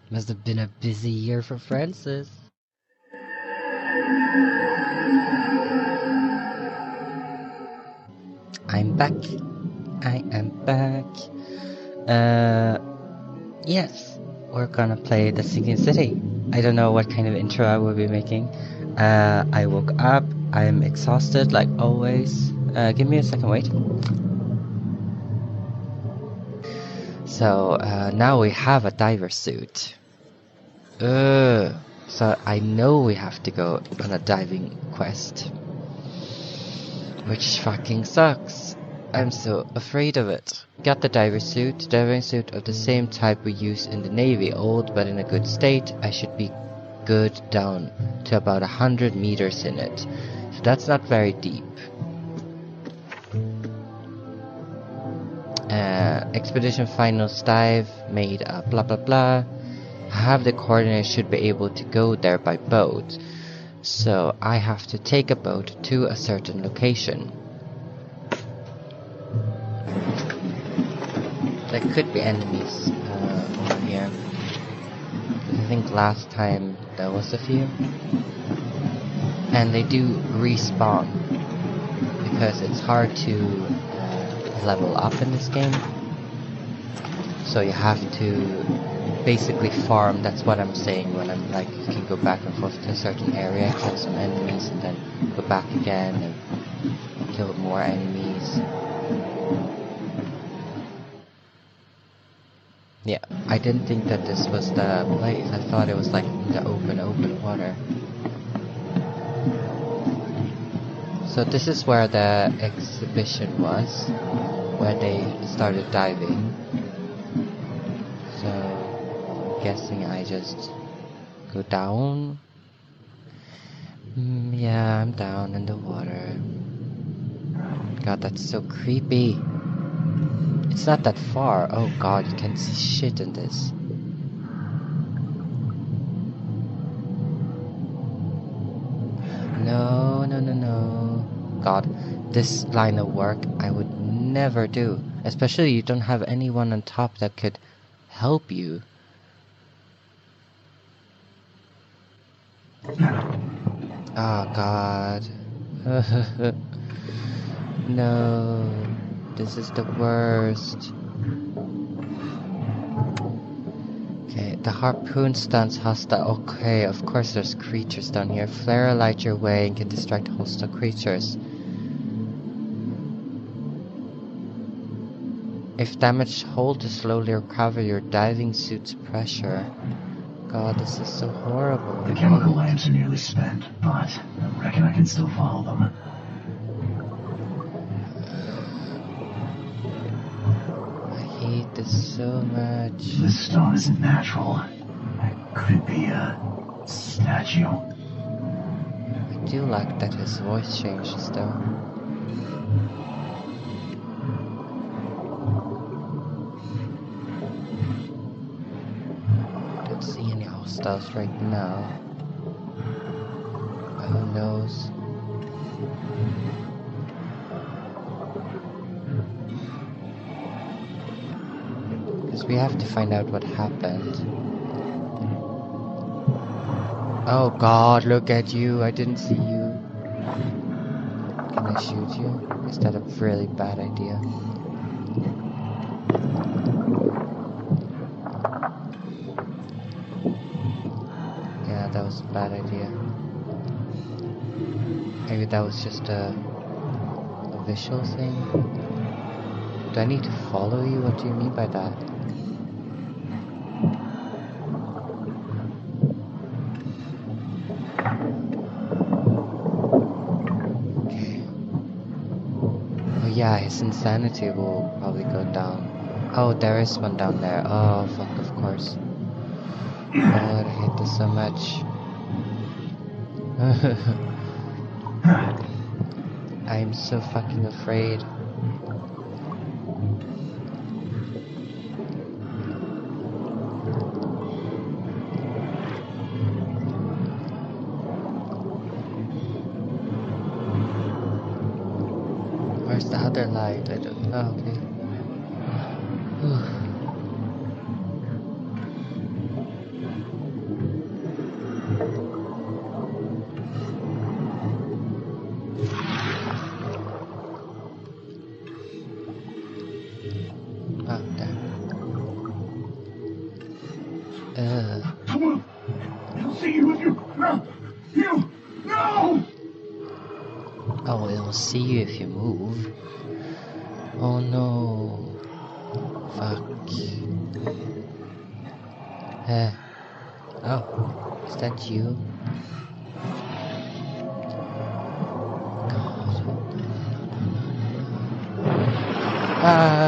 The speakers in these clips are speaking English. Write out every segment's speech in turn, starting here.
Must have been a busy year for Francis. I'm back. I am back. Yes, we're gonna play The Sinking City. I don't know what kind of intro I will be making. I woke up. I'm exhausted like always. Give me a second, wait. So, now we have a diver suit. So I know we have to go on a diving quest. Which fucking sucks. I'm so afraid of it. Got the diving suit of the same type we use in the Navy, old but in a good state. I should be good down to about 100 meters in it. So that's not very deep. Expedition finals dive made blah blah blah. I have the coordinates, should be able to go there by boat. So I have to take a boat to a certain location. There could be enemies over here. I think last time there was a few. And they do respawn. Because it's hard to level up in this game. So you have to basically farm. That's what I'm saying when I'm like, you can go back and forth to a certain area, kill some enemies, and then go back again and kill more enemies. Yeah, I didn't think that this was the place. I thought it was like the open water. So this is where the exhibition was, where they started diving. So I'm guessing I just go down. Yeah, I'm down in the water. God, that's so creepy. It's not that far. Oh god, you can't see shit in this. No, no, no, no. God, this line of work I would never do. Especially you don't have anyone on top that could help you. Oh god. No. This is the worst. Okay, the harpoon stuns hostile. Okay, of course there's creatures down here. Flare light your way and can distract hostile creatures. If damaged, hold to slowly recover your diving suit's pressure. God, this is so horrible. The chemical lamps are nearly spent, but I reckon I can still follow them. I hate this so much. This stone isn't natural. Could it be a statue? I do like that his voice changes though. I don't see any hostiles right now. But who knows? Because we have to find out what happened. Oh god, look at you, I didn't see you. Can I shoot you? Is that a really bad idea? Yeah, that was a bad idea. Maybe that was just a visual thing? Do I need to follow you? What do you mean by that? Yeah, his insanity will probably go down. Oh, there is one down there. Oh, fuck, of course. God, I hate this so much. I'm so fucking afraid. Where's the other light? I don't know. Okay. Come on. I'll see you if you... No! You! No! Oh, it'll see you if you move. Oh no. Fuck. Oh, is that you? God.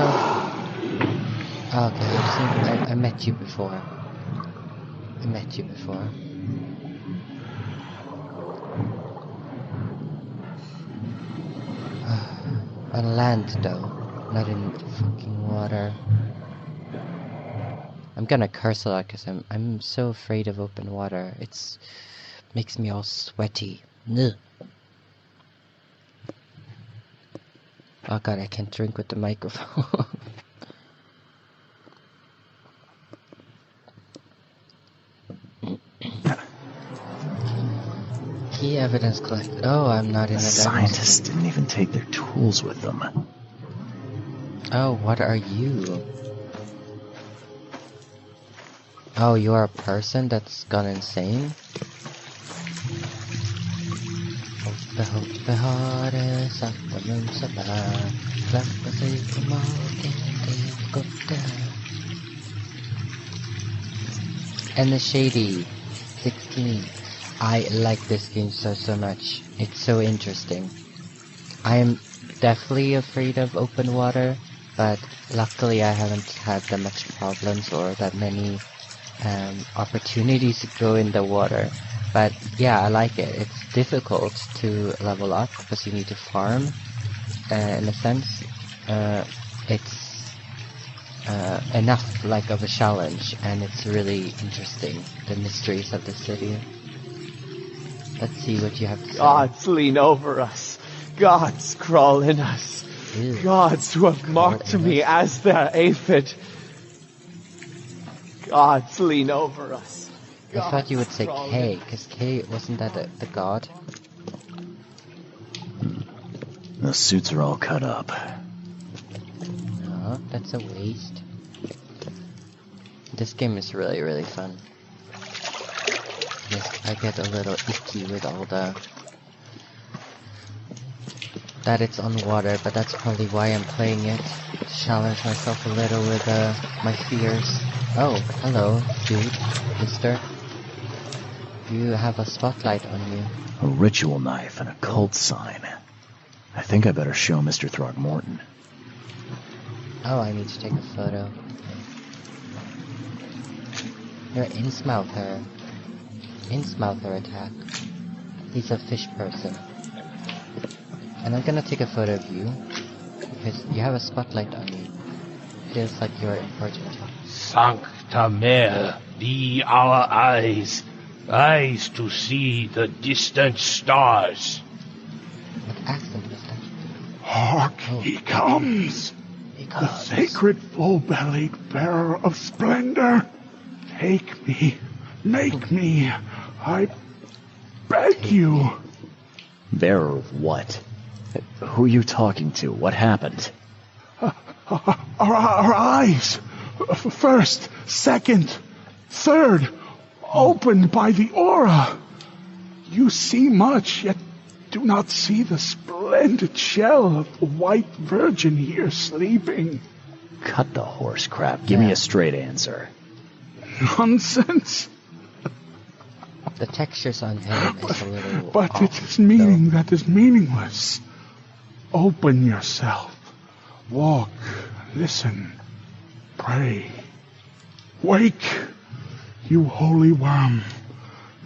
Okay, I met you before. On land though, not in fucking water. I'm gonna curse a lot because I'm so afraid of open water. It's makes me all sweaty. Ugh. Oh god, I can't drink with the microphone. Key evidence collected. Oh, I'm not in The a scientists didn't even take their tools with them. Oh, what are you? Oh, you're a person that's gone insane? And the Shady 16. I like this game so much. It's so interesting. I am definitely afraid of open water, but luckily I haven't had that much problems or that many opportunities to go in the water. But yeah, I like it. It's difficult to level up because you need to farm. In a sense, it's enough like of a challenge, and it's really interesting. The mysteries of the city. Let's see what you have to say. Gods lean over us. Gods crawl in us. Ew. Gods who have marked me as their aphid. Gods lean over us. I thought you would say K, because K, wasn't that the god? The suits are all cut up. No, that's a waste. This game is really fun. Yes, I get a little icky with all the... that it's on water, but that's probably why I'm playing it. To challenge myself a little with my fears. Oh, hello, dude, mister. You have a spotlight on you. A ritual knife and a cult sign. I think I better show Mr. Throgmorton. Oh, I need to take a photo. You're Innsmouther. Innsmouther attack. He's a fish person. And I'm gonna take a photo of you, because you have a spotlight on you. Feels like you're important. Sancta Mare, be our eyes, eyes to see the distant stars. What accent was that? Hark, he comes! The sacred full-bellied bearer of splendor! Take me, make me, I beg you! Bearer of what? Who are you talking to? What happened? Our eyes! First, second, third, opened by the aura! You see much, yet do not see the splendid shell of the white virgin here sleeping. Cut the horse crap. Give me a straight answer. Nonsense! The textures on him is a little But off, it is meaning though. that is meaningless. Open yourself. Walk. Listen. Pray. Wake, you holy worm.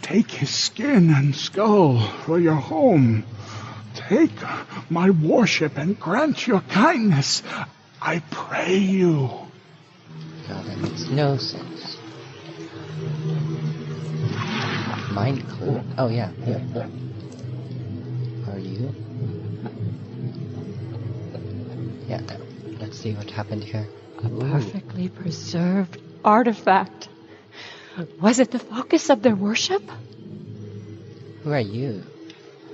Take his skin and skull for your home. Take my worship and grant your kindness. I pray you. God, that makes no sense. Mind clear? Oh yeah, here. Are you? Yeah, let's see what happened here. A perfectly preserved artifact. Was it the focus of their worship? Who are you?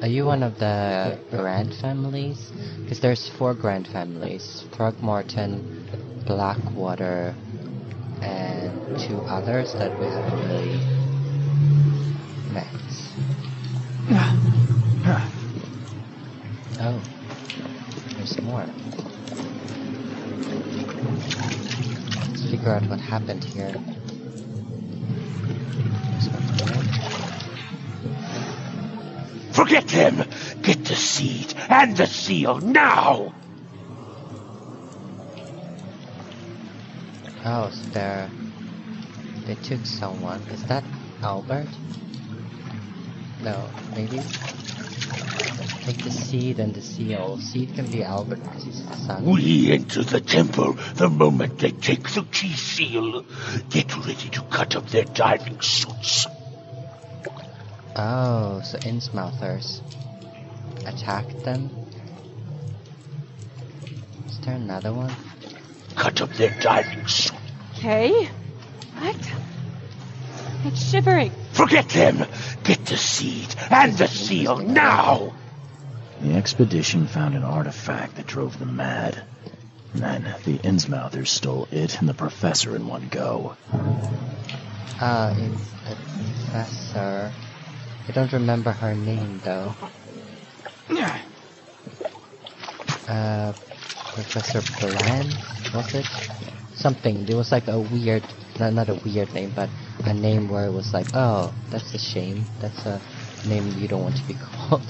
Are you one of the grand families? Because there's 4 grand families. Throgmorton, Blackwater, and 2 others that we haven't really met. Oh, there's more. Let's figure out what happened here. Forget them! Get the seed and the seal now! Oh, so they took someone. Is that Albert? No, maybe? Take the seed and the seal. Seed can be Albert because he's the son. We enter the temple the moment they take the key seal. Get ready to cut up their diving suits. Oh, so Innsmouthers attacked them? Is there another one? Cut up their diving suits. Okay. What? It's shivering. Forget them! Get the seed and the seal now! The expedition found an artifact that drove them mad. And then the Innsmouthers stole it and the professor in one go. It's a professor. I don't remember her name though. Professor Bland, was it? Something. There was like a weird, not a weird name, but a name where it was like, oh, that's a shame. That's a name you don't want to be called.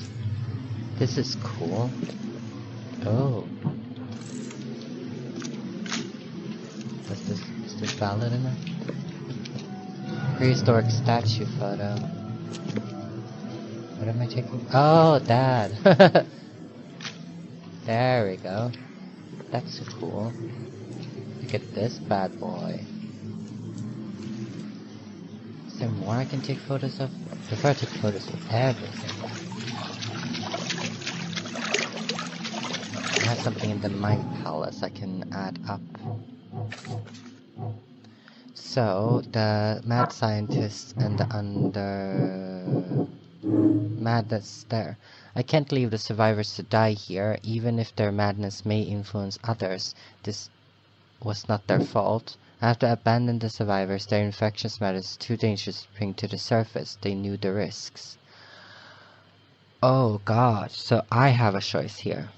This is cool. Oh. Is this valid enough? Prehistoric statue photo. What am I taking? Oh, Dad! There we go. That's cool. Look at this bad boy. Is there more I can take photos of? I prefer to take photos of everything. I have something in the Mind Palace I can add up. So, the mad scientist and the madness there. I can't leave the survivors to die here, even if their madness may influence others. This was not their fault. I have to abandon the survivors. Their infectious matter is too dangerous to bring to the surface. They knew the risks. Oh god, so I have a choice here.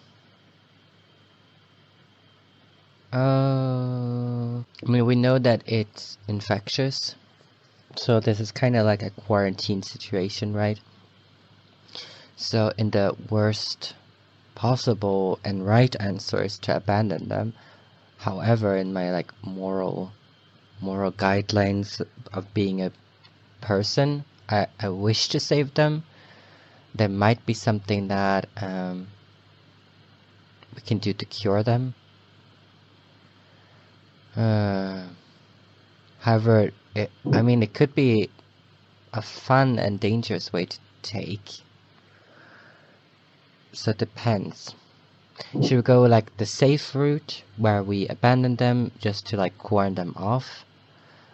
I mean, we know that it's infectious, so this is kind of like a quarantine situation, right? So in the worst possible and right answer is to abandon them. However, in my like moral guidelines of being a person, I wish to save them. There might be something that we can do to cure them. However, I mean, it could be a fun and dangerous way to take. So it depends. Should we go like the safe route where we abandon them just to like warn them off,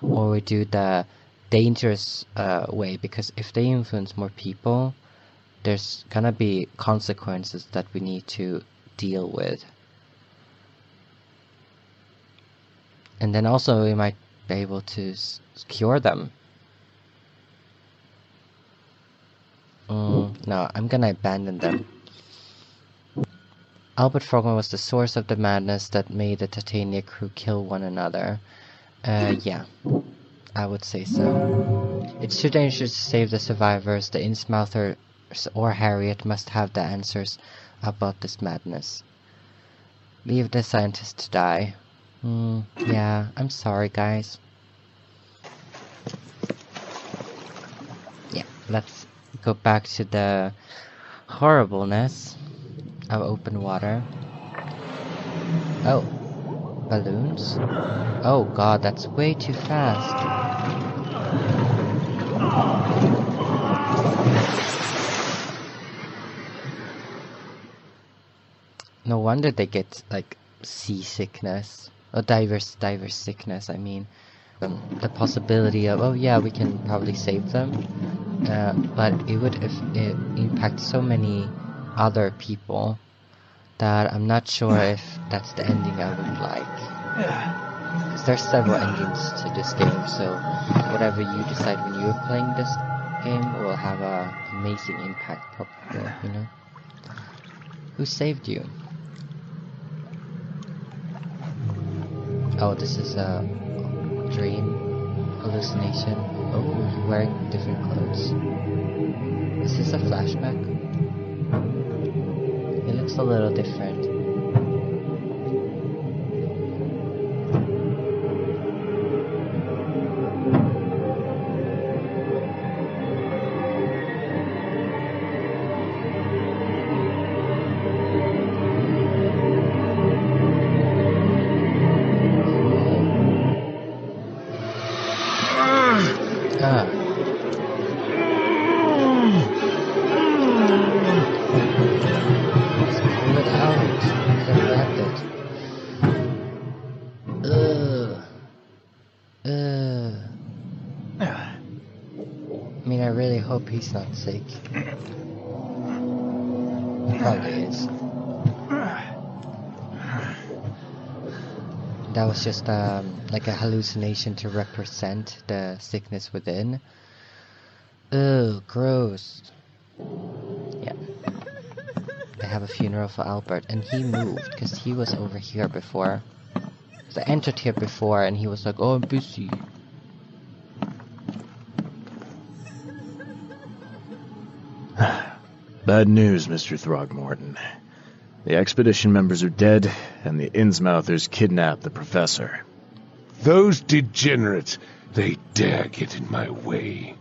or we do the dangerous way, because if they influence more people, there's gonna be consequences that we need to deal with. And then also we might be able to cure them. No, I'm gonna abandon them. Albert Frogman was the source of the madness that made the Titania crew kill one another. Yeah, I would say so. It's too dangerous to save the survivors. The Innsmouthers or Harriet must have the answers about this madness. Leave the scientists to die. Yeah, I'm sorry, guys. Yeah, let's go back to the horribleness of open water. Oh, balloons? Oh god, that's way too fast. No wonder they get like seasickness. Or diver's sickness, I mean. The possibility of, oh yeah, we can probably save them. But it would impact so many other people that I'm not sure if that's the ending I would like. Because there's several endings to this game, so whatever you decide when you're playing this game will have a amazing impact, probably, you know? Who saved you? Oh, this is a dream hallucination. Oh, you're wearing different clothes. Is this a flashback? It looks a little different. I mean, I really hope he's not sick. He probably is. That was just like a hallucination to represent the sickness within. Ugh, gross. Yeah. They have a funeral for Albert, and he moved because he was over here before. So I entered here before, and he was like, "Oh, I'm busy." Bad news, Mr. Throgmorton. The expedition members are dead, and the Innsmouthers kidnapped the professor. Those degenerates, they dare get in my way.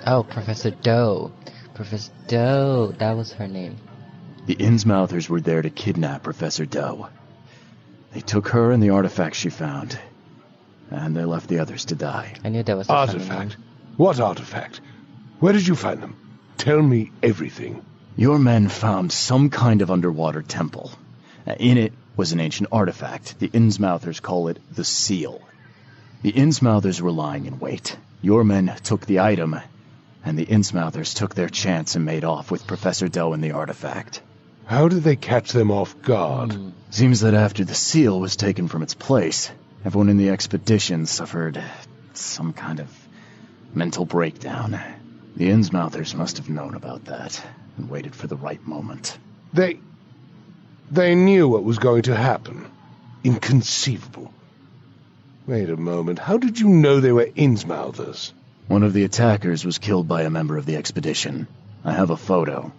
Oh, Professor Dough. Professor Dough, that was her name. The Innsmouthers were there to kidnap Professor Dough. They took her and the artifacts she found, and they left the others to die. I knew that was a funny Artifact? name. What artifact? Where did you find them? Tell me everything. Your men found some kind of underwater temple. In it was an ancient artifact. The Innsmouthers call it the Seal. The Innsmouthers were lying in wait. Your men took the item, and the Innsmouthers took their chance and made off with Professor Dough and the artifact. How did they catch them off guard? Seems that after the seal was taken from its place, everyone in the expedition suffered some kind of mental breakdown. The Innsmouthers must have known about that and waited for the right moment. They knew what was going to happen. Inconceivable. Wait a moment, how did you know they were Innsmouthers? One of the attackers was killed by a member of the expedition. I have a photo.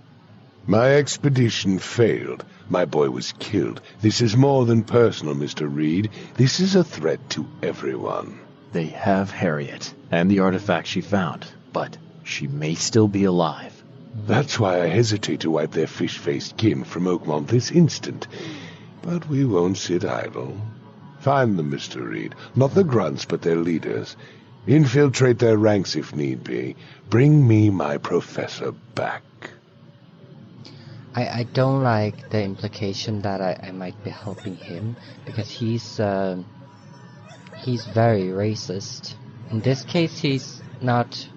My expedition failed. My boy was killed. This is more than personal, Mr. Reed. This is a threat to everyone. They have Harriet and the artifact she found, but she may still be alive. That's why I hesitate to wipe their fish-faced kin from Oakmont this instant. But we won't sit idle. Find them, Mr. Reed. Not the grunts, but their leaders. Infiltrate their ranks if need be. Bring me my professor back. I don't like the implication that I might be helping him, because he's very racist. In this case, he's not...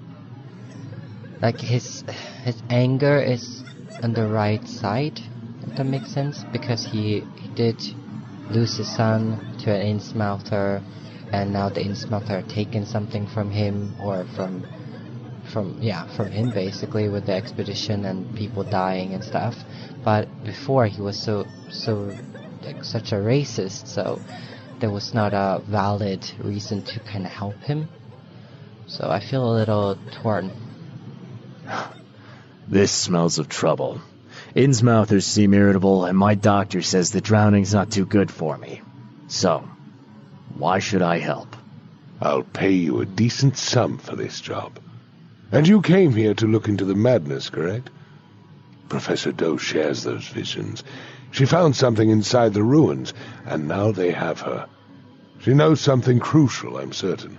Like, his anger is on the right side, if that makes sense, because he did lose his son to an Innsmouther, and now the Innsmouther are taking something from him, or from him basically, with the expedition and people dying and stuff. But before he was so like such a racist, so there was not a valid reason to kind of help him. So I feel a little torn. This smells of trouble. Innsmouthers seem irritable, and my doctor says the drowning's not too good for me. So, why should I help? I'll pay you a decent sum for this job. And you came here to look into the madness, correct? Professor Dough shares those visions. She found something inside the ruins, and now they have her. She knows something crucial, I'm certain.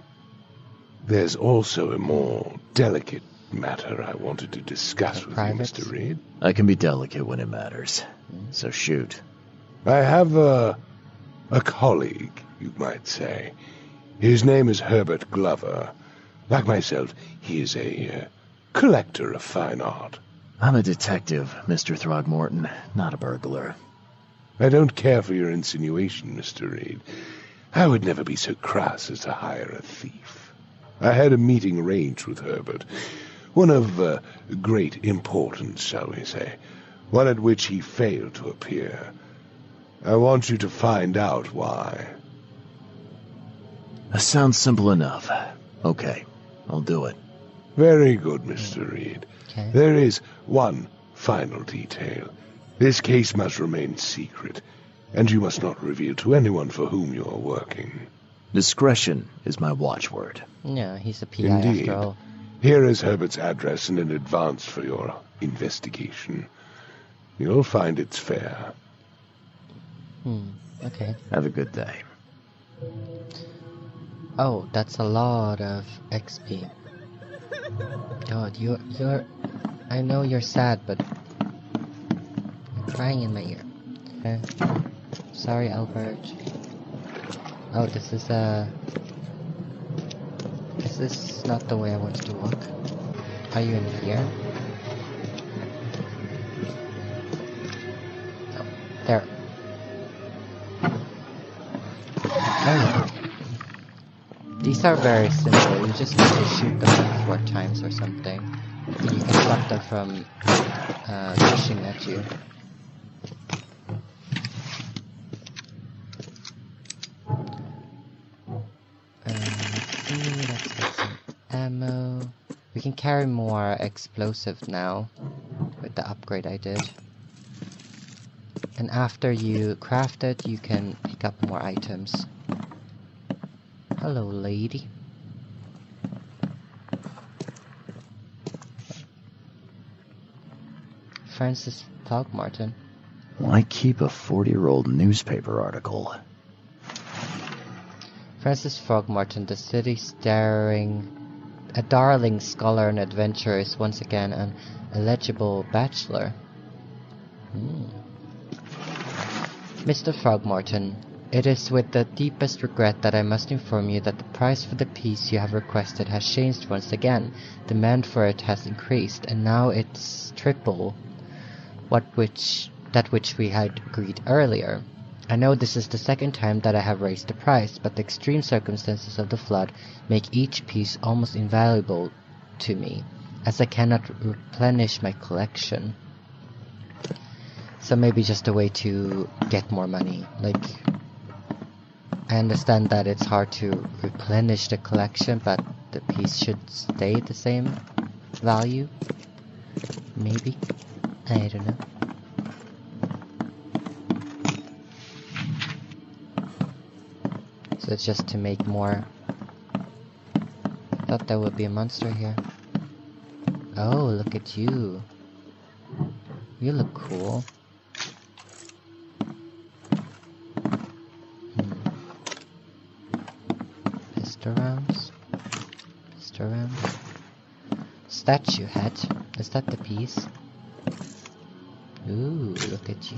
There's also a more delicate matter I wanted to discuss with you, Mr. Reed. I can be delicate when it matters. So shoot. I have a colleague, you might say. His name is Herbert Glover. Like myself, he is a collector of fine art. I'm a detective, Mr. Throgmorton, not a burglar. I don't care for your insinuation, Mr. Reed. I would never be so crass as to hire a thief. I had a meeting arranged with Herbert, one of great importance, shall we say, one at which he failed to appear. I want you to find out why. That sounds simple enough. Okay, I'll do it. Very good, Mr. Reed. Okay. There is one final detail. This case must remain secret, and you must not reveal to anyone for whom you are working. Discretion is my watchword. No, he's a PI Indeed. after all. Here is Herbert's address and an advance for your investigation. You'll find it's fair. Okay. Have a good day. Oh, that's a lot of XP. God, you're... I know you're sad, but... You're crying in my ear. Okay. Sorry, Albert. Oh, this is Is this not the way I wanted to walk? Are you in here? Oh, there. Oh. These are very simple. You just need to shoot them like 4 times or something. And you can stop them from rushing at you. Let's get some ammo. We can carry more explosive now with the upgrade I did. And after you craft it, you can pick up more items. Hello, lady. Francis Throgmorton. Why keep a 40-year-old newspaper article? Francis Throgmorton, the city staring, a darling scholar and adventurer, is once again an eligible bachelor. Mr. Throgmorton, it is with the deepest regret that I must inform you that the price for the piece you have requested has changed once again. Demand for it has increased, and now it's triple that which we had agreed earlier. I know this is the second time that I have raised the price, but the extreme circumstances of the flood make each piece almost invaluable to me, as I cannot replenish my collection. So maybe just a way to get more money. Like, I understand that it's hard to replenish the collection, but the piece should stay the same value. Maybe? I don't know. So it's just to make more. Thought there would be a monster here. Oh, look at you. You look cool. Pistol rounds. Pistol rounds. Statue head. Is that the piece? Ooh, look at you.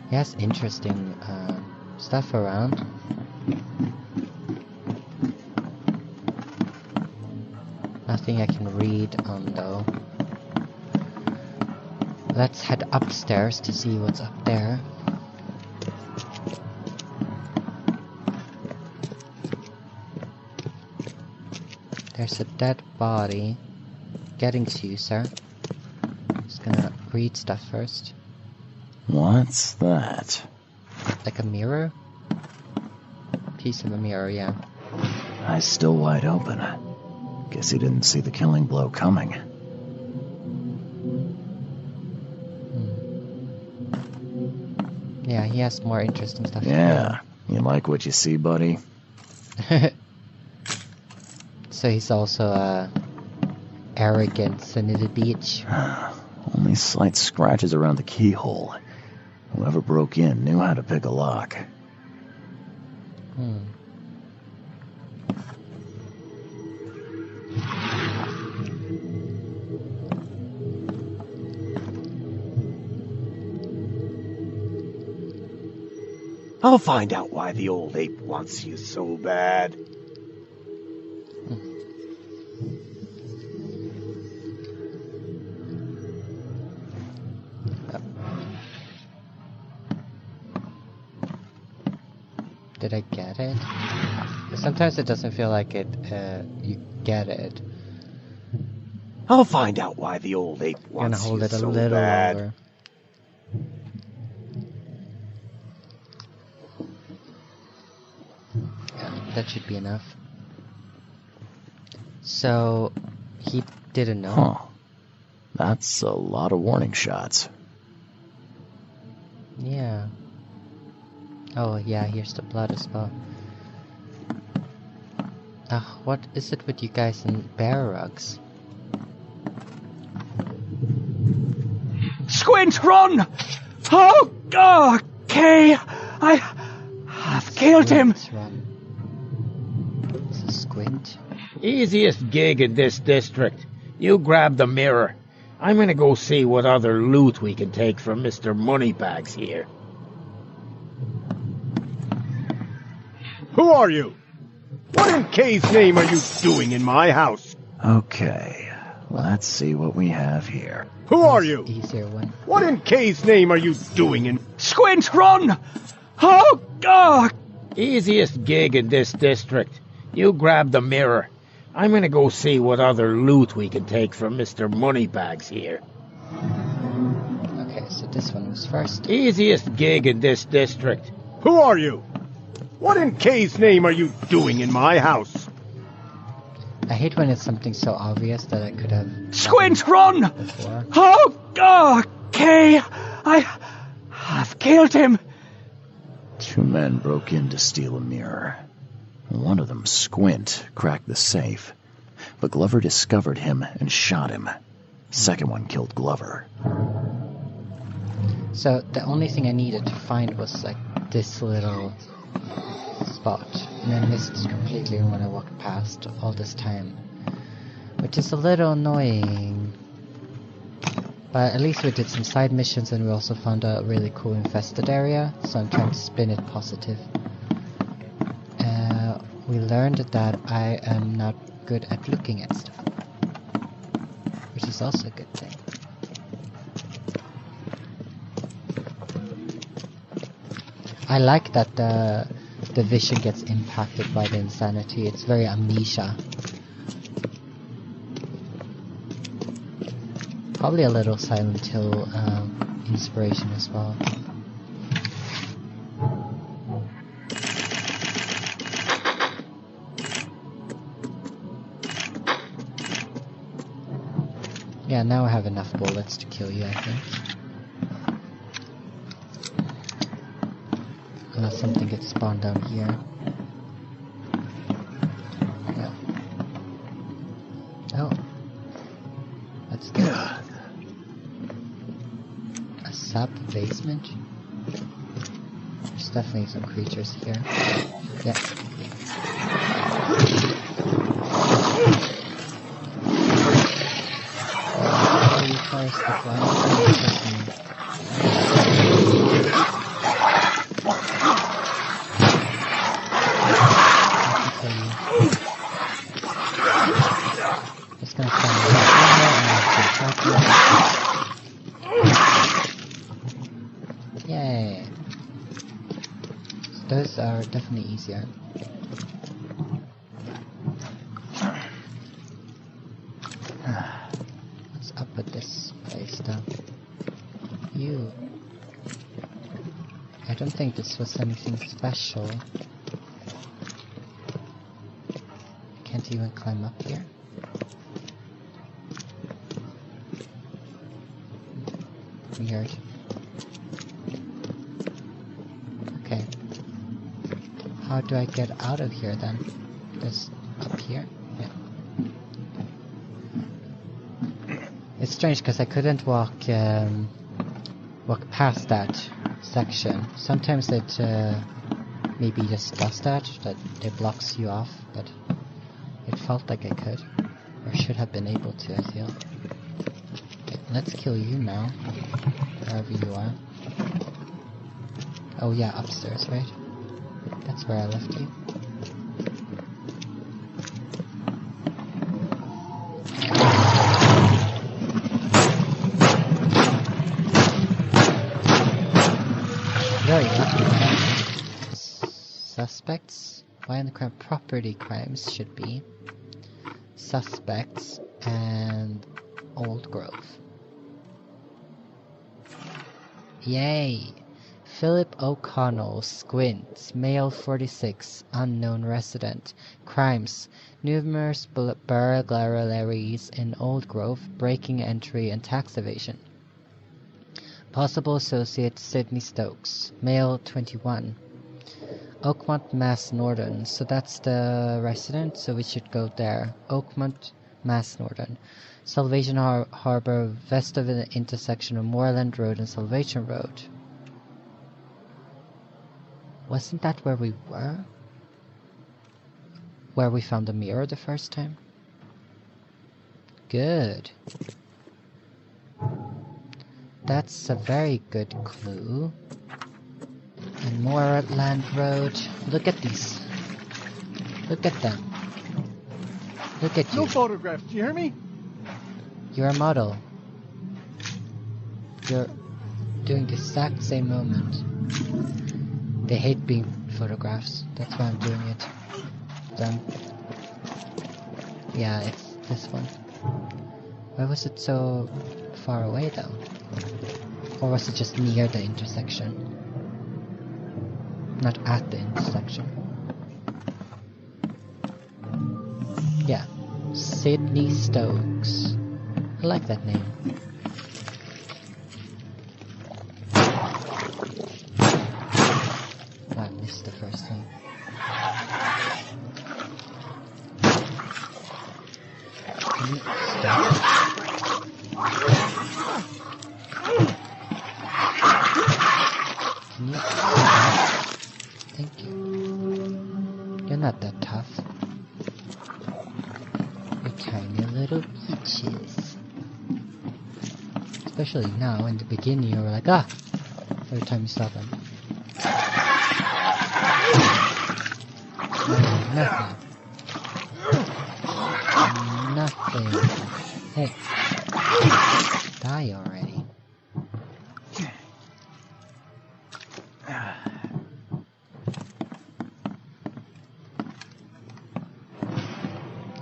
He has interesting stuff around. Nothing I can read on though. Let's head upstairs to see what's up there. There's a dead body. Getting to you, sir. Just gonna read stuff first. What's that? Like a mirror? Piece of a mirror, yeah. Eyes still wide open. Guess he didn't see the killing blow coming. Yeah, he has more interesting stuff. Yeah, you like what you see, buddy? So he's also a arrogant son of a bitch. Only slight scratches around the keyhole. Whoever broke in knew how to pick a lock. I'll find out why the old ape wants you so bad. Did I get it? Sometimes it doesn't feel like it, you get it. I'll find out why the old ape I'm gonna wants hold you it a so little bad. longer. Yeah, that should be enough. So, he didn't know. Huh. That's a lot of warning shots. Yeah. Oh, yeah, here's the blood as well. What is it with you guys in bear rugs? Squint, run! Oh, okay. I've killed him. Let's run. It's a squint. Easiest gig in this district. You grab the mirror. I'm gonna go see what other loot we can take from Mr. Moneybags here. Who are you? What in K's name are you doing in my house? Okay, let's see what we have here. Who are you? Easier one. What in K's name are you doing in... Squint, run! Oh, God! Easiest gig in this district. You grab the mirror. I'm gonna go see what other loot we can take from Mr. Moneybags here. Okay, so this one was first. Easiest gig in this district. Who are you? What in K's name are you doing in my house? I hate when it's something so obvious that I could have... Squint, run! Before. Oh, okay. I've killed him. 2 men broke in to steal a mirror. One of them, Squint, cracked the safe, but Glover discovered him and shot him. Second one killed Glover. So the only thing I needed to find was like this little spot, and I missed completely when I walked past all this time, which is a little annoying. But at least we did some side missions, and we also found a really cool infested area, so I'm trying to spin it positive. We learned that I am not good at looking at stuff, which is also a good thing. I like that the vision gets impacted by the insanity. It's very amnesia. Probably a little Silent Hill inspiration as well. Yeah, now I have enough bullets to kill you, I think. Unless something gets spawned down here. Yeah. Oh. That's good. A sub basement? There's definitely some creatures here. Yeah. Just gonna stand and yay! So those are definitely easier. What's up with this place though? You. I don't think this was anything special. Can't even climb up here. Weird. Okay. How do I get out of here then? Just up here? Yeah. It's strange because I couldn't walk past that section. Sometimes it maybe just does that it blocks you off, but it felt like I could, or should have been able to, I feel. Okay, let's kill you now, wherever you are. Oh yeah, upstairs, right? That's where I left you. Very lucky. suspects. Violent crime, property crimes should be. Suspects and Old Grove. Yay! Philip O'Connell, Squint, male 46, unknown resident. Crimes: numerous burglaries in Old Grove, breaking entry and tax evasion. Possible associate: Sydney Stokes, male 21. Oakmont, Mass Norton, so that's the resident, so we should go there. Oakmont, Mass Norton. Salvation Harbor, west of the intersection of Moorland Road and Salvation Road. Wasn't that where we were? Where we found the mirror the first time? Good. That's a very good clue. And Moorland Road. Look at these. Look at them. Look at you. No photographs, do you hear me? You're a model. You're doing the exact same moment. They hate being photographs. That's why I'm doing it. Them. Yeah, it's this one. Why was it so far away though? Or was it just near the intersection? Not at the intersection. Yeah. Sydney Stokes. I like that name. I missed the first one. Can you stop? Can you stop? Thank you. You're not that tough. You're tiny little peaches. Especially now, in the beginning you were like, ah! Every time you saw them. Nothing. Nothing. Hey. Die already.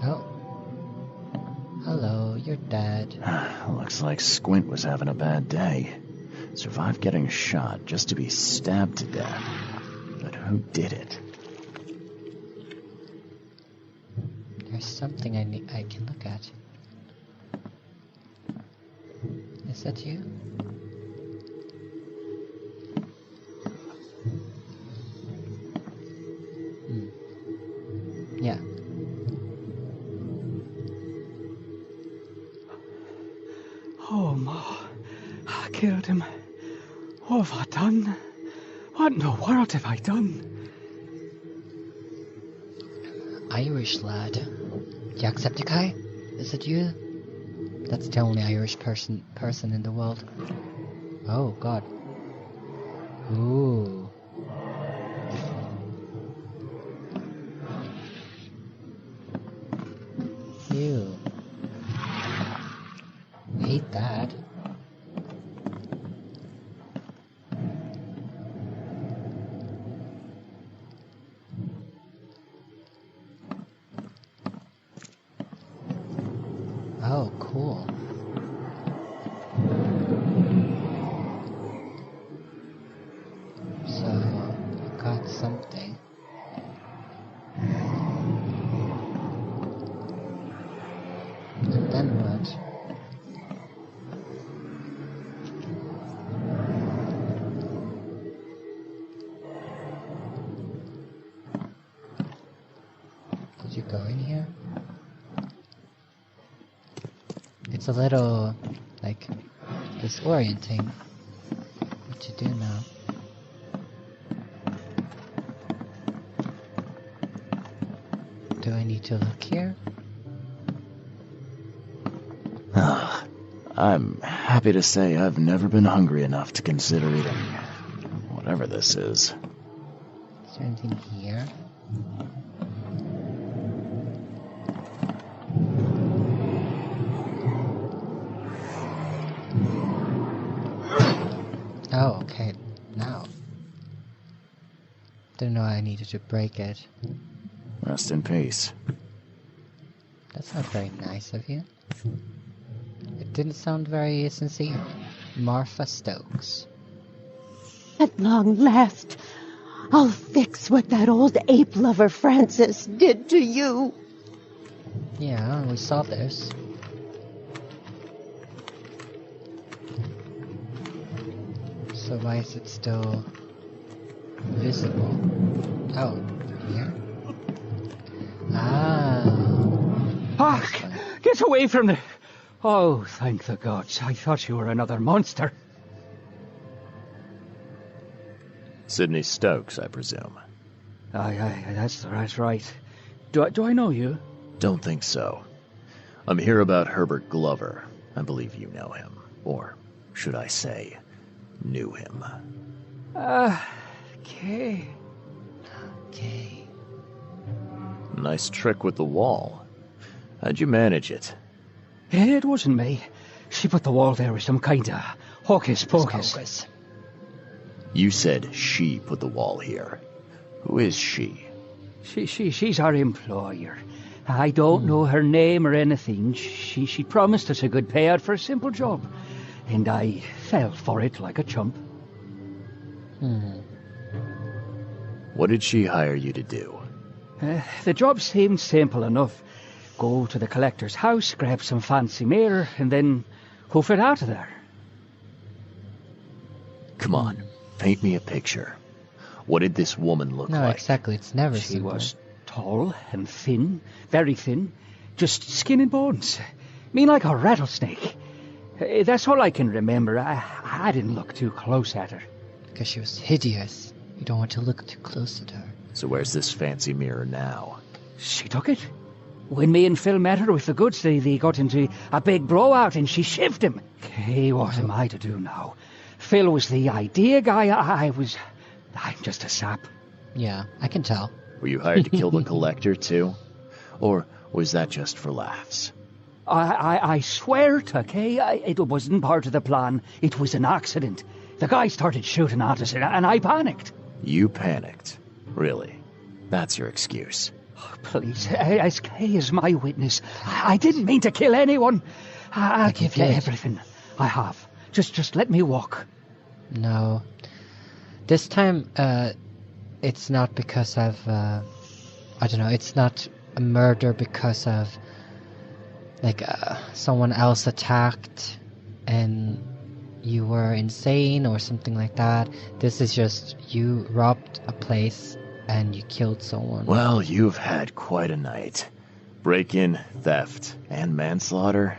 Oh. Hello, you're dead. Looks like Squint was having a bad day. Survived getting shot just to be stabbed to death. But who did it? There's something I can look at. Is that you? Yeah. Oh, Ma. I killed him. What have I done? What in the world have I done? Irish lad. Jacksepticeye? Is it you? That's the only Irish person in the world. Oh god. Ooh. Ew. Hate that. Oh, cool. So, I got something. And then what? Did you go in here? It's a little, like, disorienting. What you do now? Do I need to look here? I'm happy to say I've never been hungry enough to consider eating whatever this is. Is there anything here? Oh, okay. Now. Didn't know I needed to break it. Rest in peace. That's not very nice of you. It didn't sound very sincere. Martha Stokes. At long last, I'll fix what that old ape lover Francis did to you. Yeah, we saw this. So why is it still visible? Oh, here? Ah. Get away from the... Oh, thank the gods. I thought you were another monster. Sidney Stokes, I presume. Aye, that's right. Do I know you? Don't think so. I'm here about Herbert Glover. I believe you know him. Or, should I say, knew him. Okay. Okay. Nice trick with the wall. How'd you manage it? It wasn't me. She put the wall there with some kind of hocus pocus. You said she put the wall here. Who is she? She's our employer. I don't know her name or anything. She promised us a good payout for a simple job. And I fell for it like a chump. What did she hire you to do? The job seemed simple enough. Go to the collector's house, grab some fancy mirror, and then hoof it out of there. Come on, paint me a picture. What did this woman look No, like? exactly. It's never She simple. was tall and thin, very thin, just skin and bones. Mean like a rattlesnake. That's all I can remember. I didn't look too close at her. Because she was hideous. You don't want to look too close at her. So where's this fancy mirror now? She took it. When me and Phil met her with the goods, they got into a big blowout and she shivved him. Okay, what am I to do now? Phil was the idea guy. I'm just a sap. Yeah, I can tell. Were you hired to kill the collector too? Or was that just for laughs? I swear to okay, it wasn't part of the plan. It was an accident. The guy started shooting at us and I panicked. You panicked? Really? That's your excuse? Please, Kay is my witness. I didn't mean to kill anyone. I'll give you everything I have. Just let me walk. No. This time, it's not because of, I don't know, it's not a murder because of, like, someone else attacked and you were insane or something like that. This is just, you robbed a place and you killed someone. Well, you've had quite a night. Break-in, theft, and manslaughter.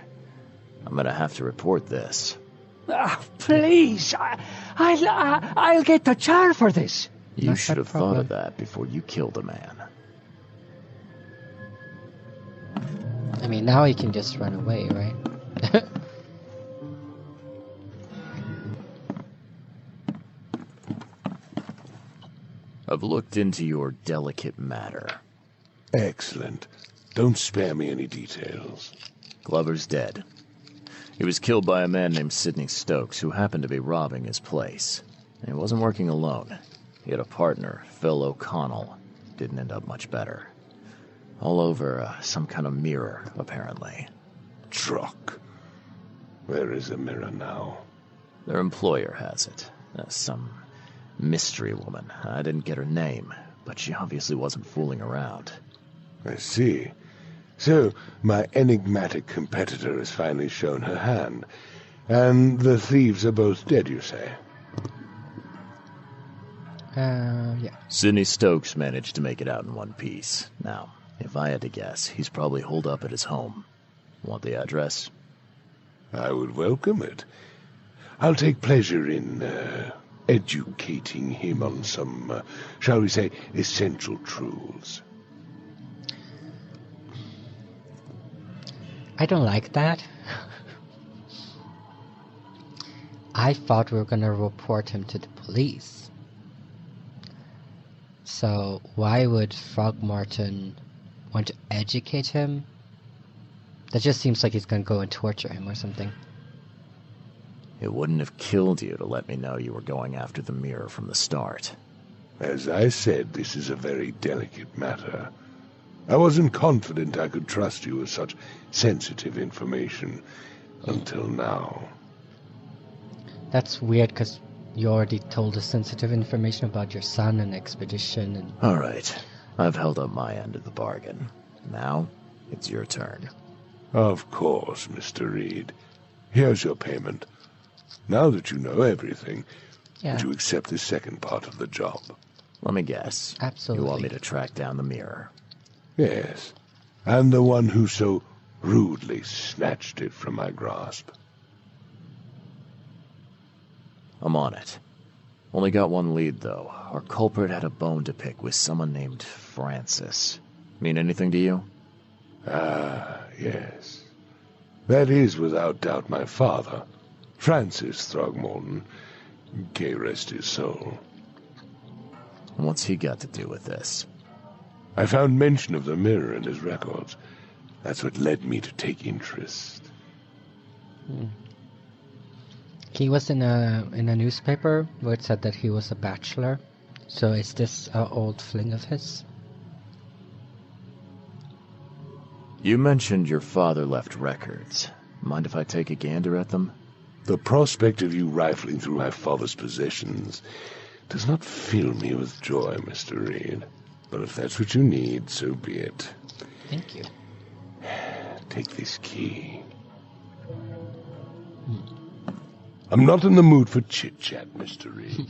I'm gonna have to report this. Please, I'll get the char for this. You Not should that have thought problem. of that before you killed a man. I mean, now he can just run away, right? I've looked into your delicate matter. Excellent. Don't spare me any details. Glover's dead. He was killed by a man named Sidney Stokes, who happened to be robbing his place. And he wasn't working alone. He had a partner, Phil O'Connell. Didn't end up much better. All over some kind of mirror, apparently. Truck. Where is the mirror now? Their employer has it. Some mystery woman. I didn't get her name, but she obviously wasn't fooling around. I see. So, my enigmatic competitor has finally shown her hand. And the thieves are both dead, you say? Yeah. Sidney Stokes managed to make it out in one piece. Now, if I had to guess, he's probably holed up at his home. Want the address? I would welcome it. I'll take pleasure in, educating him on some, shall we say, essential truths. I don't like that. I thought we were gonna report him to the police. So why would Frogmorton want to educate him? That just seems like he's gonna go and torture him or something. It wouldn't have killed you to let me know you were going after the mirror from the start. As I said, this is a very delicate matter. I wasn't confident I could trust you with such sensitive information until now. That's weird, because you already told us sensitive information about your son and expedition and... Alright, I've held up my end of the bargain. Now, it's your turn. Of course, Mr. Reed. Here's your payment. Now that you know everything, would you accept this second part of the job? Let me guess. Absolutely. You want me to track down the mirror? Yes, and the one who so rudely snatched it from my grasp. I'm on it. Only got one lead, though. Our culprit had a bone to pick with someone named Francis. Mean anything to you? Ah, yes. That is without doubt my father, Francis Throgmorton. May rest his soul. And what's he got to do with this? I found mention of the mirror in his records. That's what led me to take interest. He was in a newspaper where it said that he was a bachelor. So is this an old fling of his? You mentioned your father left records. Mind if I take a gander at them? The prospect of you rifling through my father's possessions does not fill me with joy, Mr. Reed. But if that's what you need, so be it. Thank you. Take this key. I'm not in the mood for chit-chat, Mr. Reed.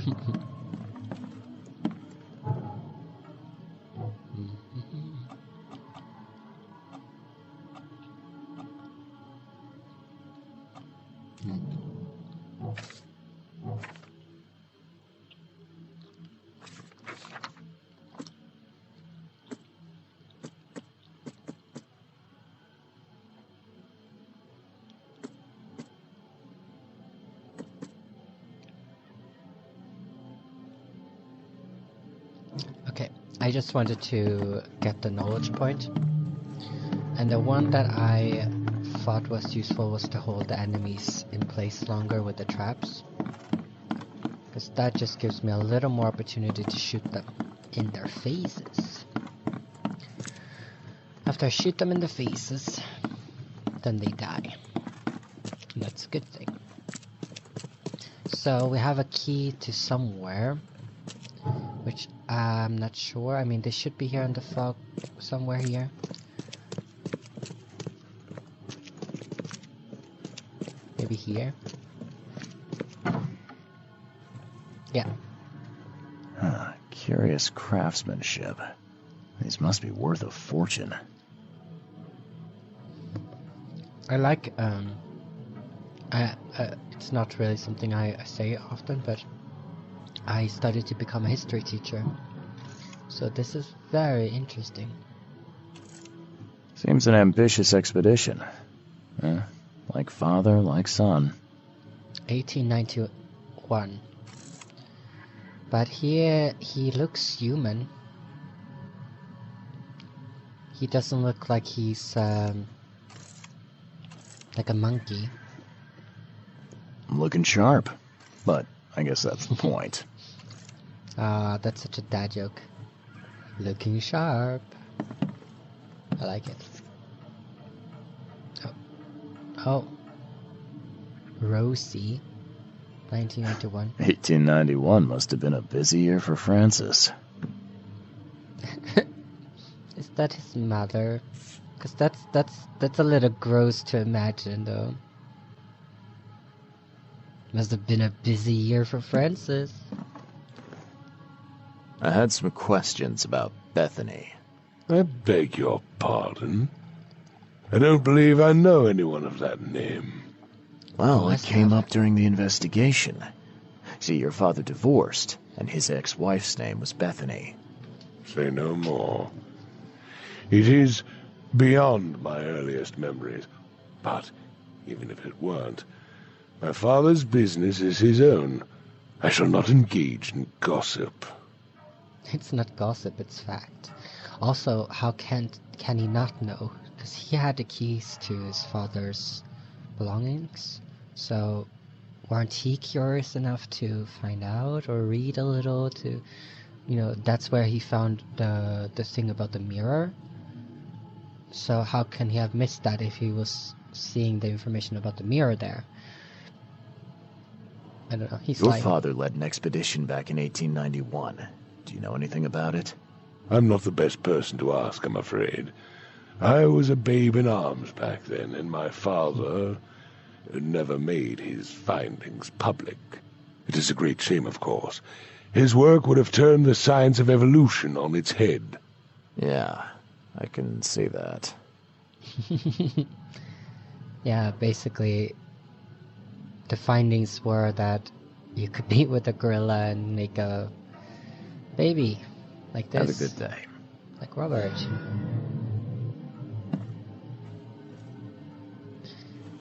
I just wanted to get the knowledge point. And the one that I thought was useful was to hold the enemies in place longer with the traps. Because that just gives me a little more opportunity to shoot them in their faces. After I shoot them in the faces, then they die. And that's a good thing. So we have a key to somewhere, which I'm not sure. I mean, they should be here in the fog, somewhere here. Maybe here. Yeah. Curious craftsmanship. These must be worth a fortune. I like, it's not really something I say often, but I studied to become a history teacher. So this is very interesting. Seems an ambitious expedition. Like father, like son. 1891. But here, he looks human. He doesn't look like he's, like a monkey. I'm looking sharp. But I guess that's the point. That's such a dad joke. Looking sharp. I like it. Oh. Rosie. 1991. 1891 must have been a busy year for Francis. Is that his mother? Because that's a little gross to imagine, though. Must have been a busy year for Francis. I had some questions about Bethany. I beg your pardon. I don't believe I know anyone of that name. Well, it came up during the investigation. See, your father divorced, and his ex-wife's name was Bethany. Say no more. It is beyond my earliest memories. But, even if it weren't, my father's business is his own. I shall not engage in gossip. It's not gossip, it's fact. Also, how can he not know? Because he had the keys to his father's belongings. So, weren't he curious enough to find out or read a little to you know, that's where he found the thing about the mirror. So how can he have missed that if he was seeing the information about the mirror there? I don't know. He's Your like... father led an expedition back in 1891. Do you know anything about it? I'm not the best person to ask, I'm afraid. I was a babe in arms back then, and my father never made his findings public. It is a great shame, of course. His work would have turned the science of evolution on its head. Yeah, I can see that. Yeah, basically, the findings were that you could be with a gorilla and make a baby like this. Have a good day. Like Robert.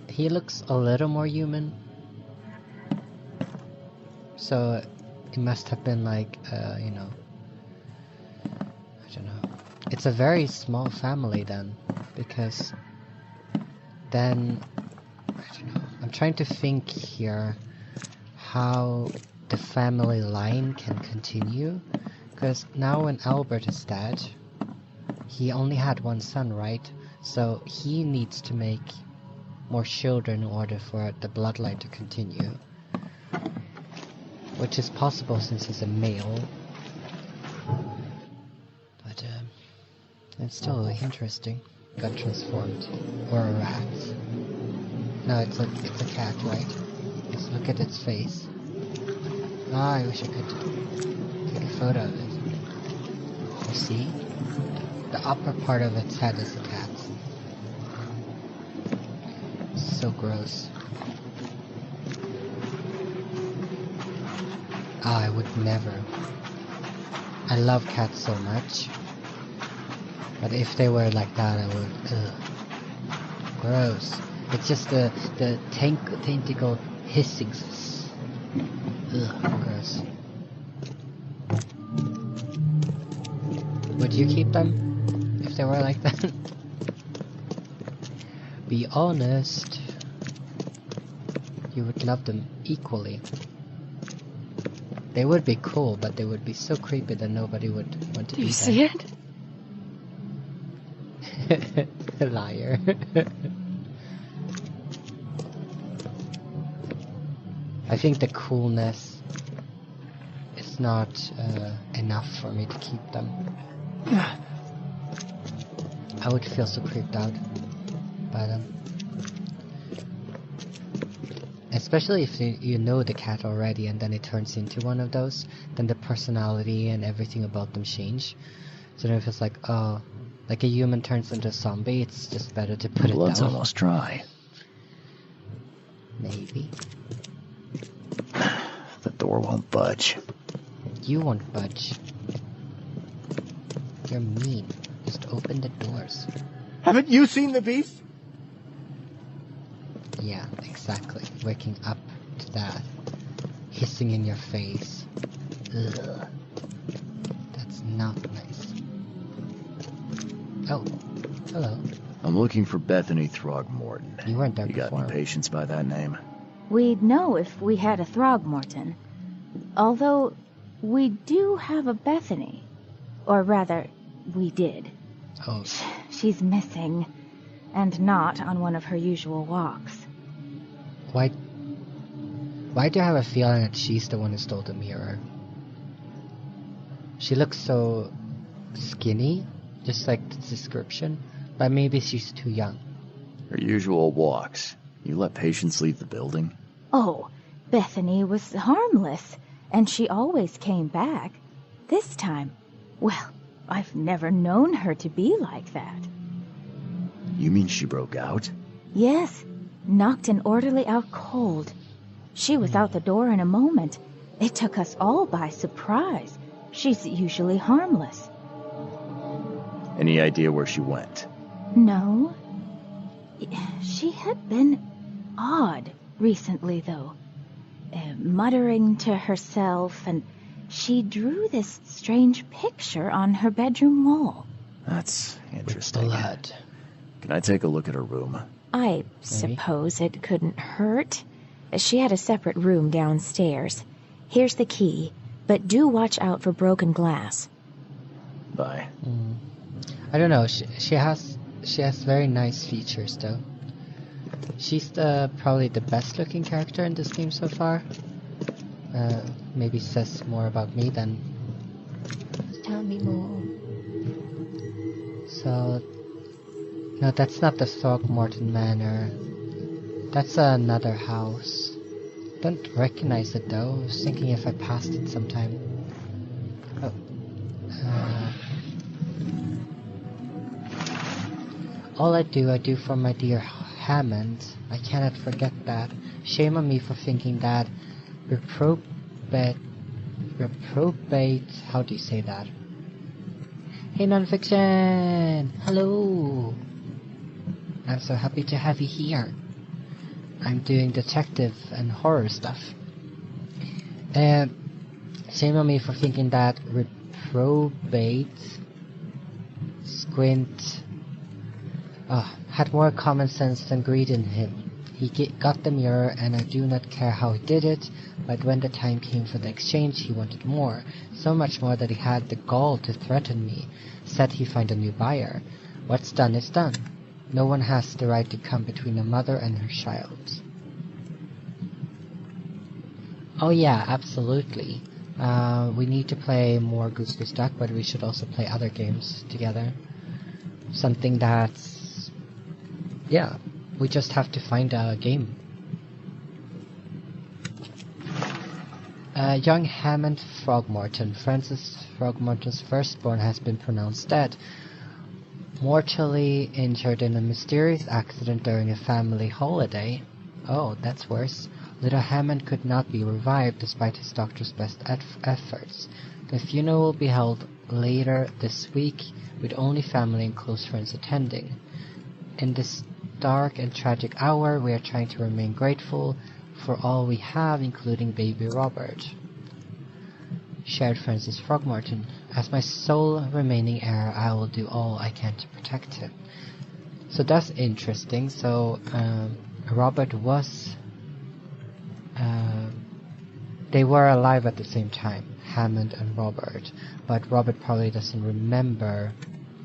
He looks a little more human. So it must have been like, you know, I don't know. It's a very small family then, because then, I don't know. I'm trying to think here how the family line can continue, because now when Albert is dead, he only had one son, right? So he needs to make more children in order for the bloodline to continue, which is possible since he's a male. But it's still interesting. Got transformed, or a rat. No, it's a cat, right? Let's look at its face. Ah, I wish I could take a photo of it. You see? The upper part of its head is a cat. So gross. Ah, I would never. I love cats so much. But if they were like that, I would... Ugh. Gross. It's just the tentacle hissing. Ugh, gross. Would you keep them if they were like that? Be honest. You would love them equally. They would be cool, but they would be so creepy that nobody would want to be there. Do you see it? Liar. I think the coolness is not enough for me to keep them. I would feel so creeped out by them. Especially if you know the cat already and then it turns into one of those, then the personality and everything about them change. So then if it's like, oh, like a human turns into a zombie, it's just better to put it down. Blood's almost dry. Maybe. The door won't budge. You won't budge. You're mean. Just open the doors. Haven't you seen the beast? Yeah, exactly. Waking up to that. Hissing in your face. Ugh. That's not nice. Oh, hello. I'm looking for Bethany Throgmorton. You weren't there You got before. any patients by that name? We'd know if we had a Throgmorton. Although, we do have a Bethany. Or rather, we did. Oh, She's missing, and not on one of her usual walks. why do I have a feeling that she's the one who stole the mirror? She looks so skinny, just like the description, but maybe she's too young. Her usual walks. You let patients leave the building? Oh, Bethany was harmless, and she always came back. This time, well, I've never known her to be like that. You mean she broke out? Yes, knocked an orderly out cold. She was out the door in a moment. It took us all by surprise. She's usually harmless. Any idea where she went? No. She had been odd recently, though. Muttering to herself, and she drew this strange picture on her bedroom wall. That's interesting. Blood. Can I take a look at her room? I suppose it couldn't hurt. She had a separate room downstairs. Here's the key. but do watch out for broken glass. Bye. I don't know. She has very nice features though. She's probably the best looking character in this game so far. Maybe says more about me than. Tell me more. So, no, that's not the Throckmorton Manor. That's another house. Don't recognize it though. I was thinking if I passed it sometime. Oh. All I do for my dear Hammond. I cannot forget that. Shame on me for thinking that reprobate, how do you say that? Hey nonfiction! Hello! I'm so happy to have you here. I'm doing detective and horror stuff. Shame on me for thinking that reprobate Squint had more common sense than greed in him. He got the mirror, and I do not care how he did it, but when the time came for the exchange, he wanted more. So much more that he had the gall to threaten me. Said he'd find a new buyer. What's done is done. No one has the right to come between a mother and her child. Oh yeah, absolutely. We need to play more Goose Goose Duck, but we should also play other games together. Something that's... yeah, we just have to find a game. Young Hammond Throgmorton, Francis Throgmorton's firstborn, has been pronounced dead. Mortally injured in a mysterious accident during a family holiday. Oh, that's worse. Little Hammond could not be revived despite his doctor's best efforts. The funeral will be held later this week, with only family and close friends attending. In this dark and tragic hour, we are trying to remain grateful for all we have, including baby Robert. Shared Francis Throgmorton. As my sole remaining heir, I will do all I can to protect him. So that's interesting. So Robert was... they were alive at the same time, Hammond and Robert, but Robert probably doesn't remember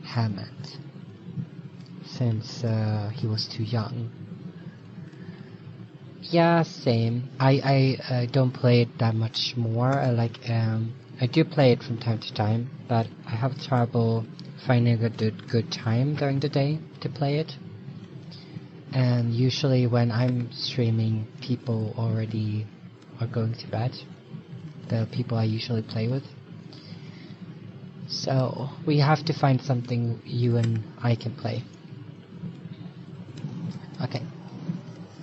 Hammond since he was too young. Yeah, same. I don't play it that much more. I do play it from time to time, but I have trouble finding a good time during the day to play it. And usually when I'm streaming, people already are going to bed. The people I usually play with. So we have to find something you and I can play. Okay.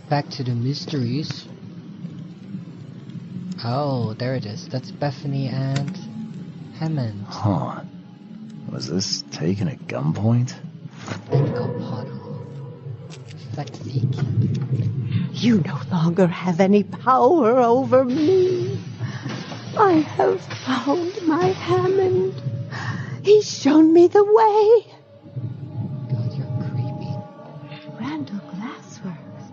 Back to the mysteries. Oh, there it is. That's Bethany and Hammond. Huh. Was this taken at gunpoint? You no longer have any power over me. I have found my Hammond. He's shown me the way. God, you're creepy. Randall Glassworks.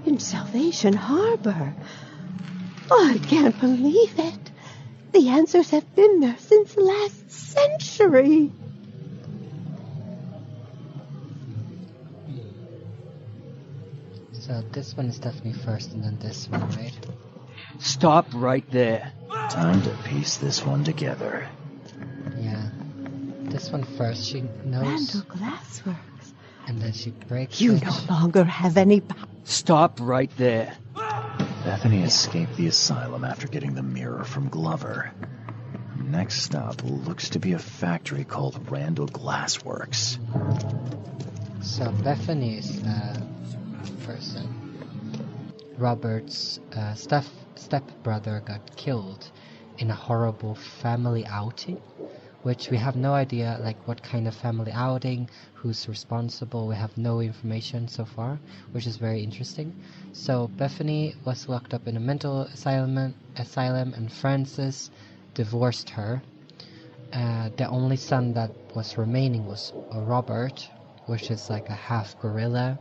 In Salvation Harbor. I can't believe it. The answers have been there since last century. So this one is definitely first, and then this one, right? Stop right there. Time to piece this one together. Yeah. This one first, she knows. Randall Glassworks. And then she breaks You it. no longer have any power. Stop right there. Bethany escaped the asylum after getting the mirror from Glover. Next stop looks to be a factory called Randall Glassworks. So Bethany's person. Robert's stepbrother got killed in a horrible family outing, which we have no idea what kind of family outing, who's responsible. We have no information so far, which is very interesting. So Bethany was locked up in a mental asylum, and Francis divorced her. The only son that was remaining was Robert, which is like a half gorilla,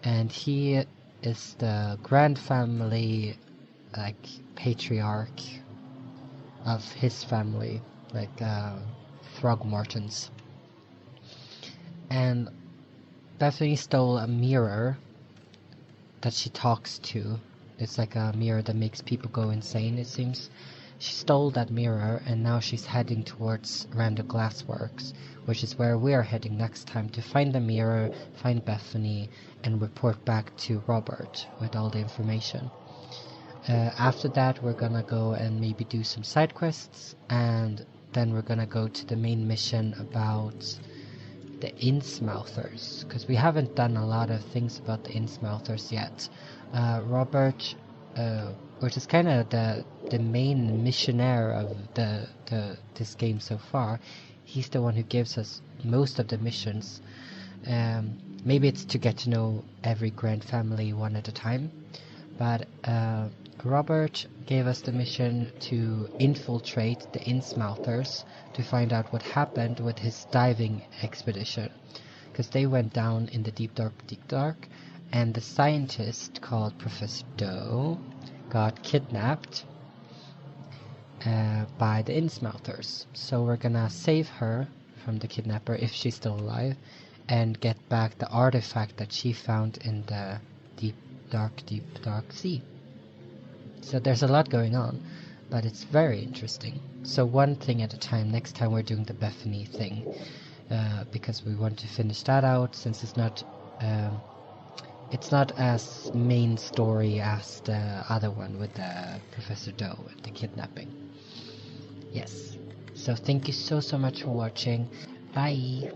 and he is the grand family patriarch, of his family, like Throgmortons. And Bethany stole a mirror that she talks to. It's like a mirror that makes people go insane, it seems. She stole that mirror, and now she's heading towards Randall Glassworks, which is where we're heading next time, to find the mirror, find Bethany, and report back to Robert with all the information. After that, we're gonna go and maybe do some side quests, and then we're gonna go to the main mission about the Innsmouthers, because we haven't done a lot of things about the Innsmouthers yet. Robert, which is kind of the main missionaire of this game so far, he's the one who gives us most of the missions. Maybe it's to get to know every Grand family one at a time, but Robert gave us the mission to infiltrate the Innsmouthers to find out what happened with his diving expedition, because they went down in the deep dark, and the scientist called Prof.Dough got kidnapped by the Innsmouthers. So we're gonna save her from the kidnapper if she's still alive, and get back the artifact that she found in the deep dark sea. So there's a lot going on, but it's very interesting. So one thing at a time. Next time we're doing the Bethany thing, because we want to finish that out, since it's not as main story as the other one with the Prof.Dough and the kidnapping. Yes. So thank you so much for watching. Bye.